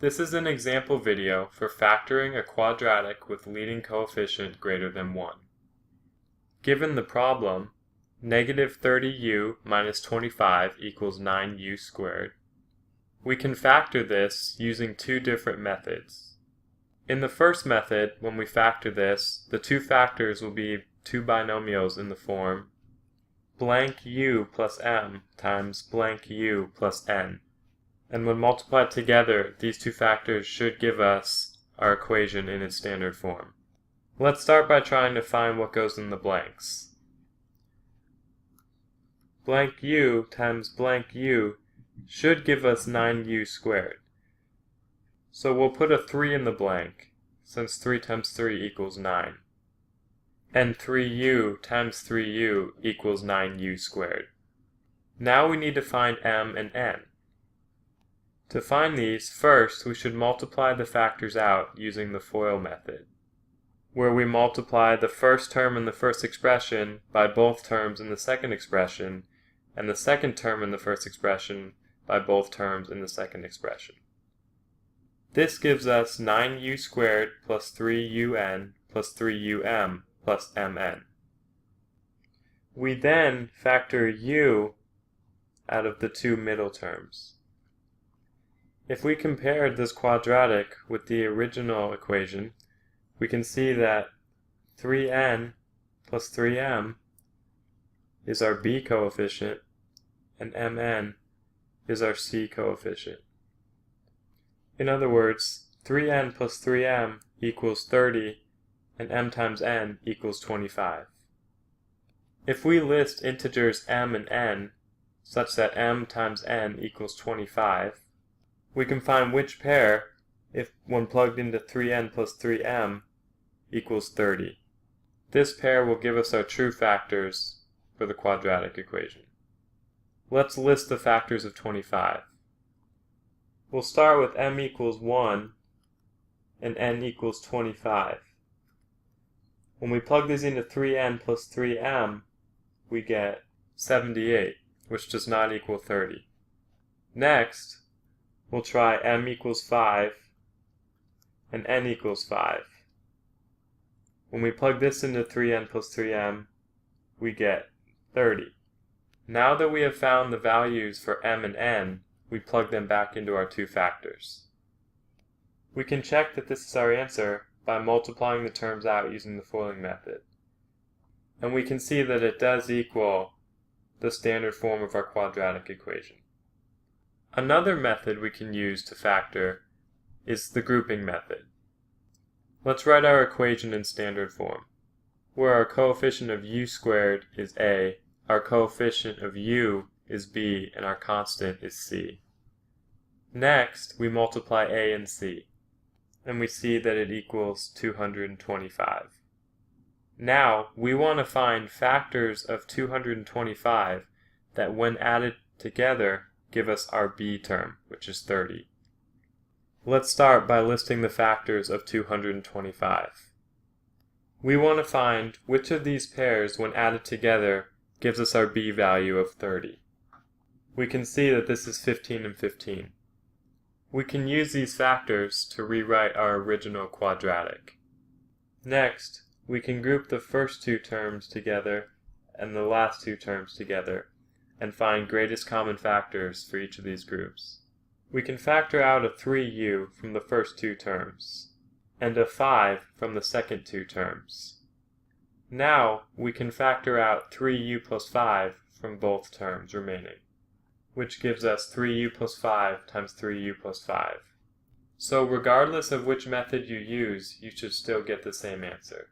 This is an example video for factoring a quadratic with leading coefficient greater than 1. Given the problem, negative 30u minus 25 equals 9u squared, we can factor this using two different methods. In the first method, when we factor this, the two factors will be two binomials in the form blank u plus m times blank u plus n. And when multiplied together, these two factors should give us our equation in its standard form. Let's start by trying to find what goes in the blanks. Blank u times blank u should give us 9u squared. So we'll put a 3 in the blank, since 3 times 3 equals 9. And 3u times 3u equals 9u squared. Now we need to find m and n. To find these, first we should multiply the factors out using the FOIL method, where we multiply the first term in the first expression by both terms in the second expression, and the second term in the first expression by both terms in the second expression. This gives us 9u squared plus 3un plus 3um plus mn. We then factor u out of the two middle terms. If we compared this quadratic with the original equation, we can see that 3n plus 3m is our b coefficient and mn is our c coefficient. In other words, 3n plus 3m equals 30 and m times n equals 25. If we list integers m and n such that m times n equals 25, we can find which pair, if when plugged into 3n plus 3m, equals 30. This pair will give us our true factors for the quadratic equation. Let's list the factors of 25. We'll start with m equals 1 and n equals 25. When we plug these into 3n plus 3m, we get 78, which does not equal 30. Next, we'll try m equals 5 and n equals 5. When we plug this into 3n plus 3m, we get 30. Now that we have found the values for m and n, we plug them back into our two factors. We can check that this is our answer by multiplying the terms out using the foiling method. And we can see that it does equal the standard form of our quadratic equation. Another method we can use to factor is the grouping method. Let's write our equation in standard form, where our coefficient of u squared is a, our coefficient of u is b, and our constant is c. Next, we multiply a and c, and we see that it equals 225. Now, we want to find factors of 225 that when added together give us our b term, which is 30. Let's start by listing the factors of 225. We want to find which of these pairs, when added together, gives us our b value of 30. We can see that this is 15 and 15. We can use these factors to rewrite our original quadratic. Next, we can group the first two terms together and the last two terms together, and find greatest common factors for each of these groups. We can factor out a 3u from the first two terms, and a 5 from the second two terms. Now we can factor out 3u plus 5 from both terms remaining, which gives us 3u plus 5 times 3u plus 5. So regardless of which method you use, you should still get the same answer.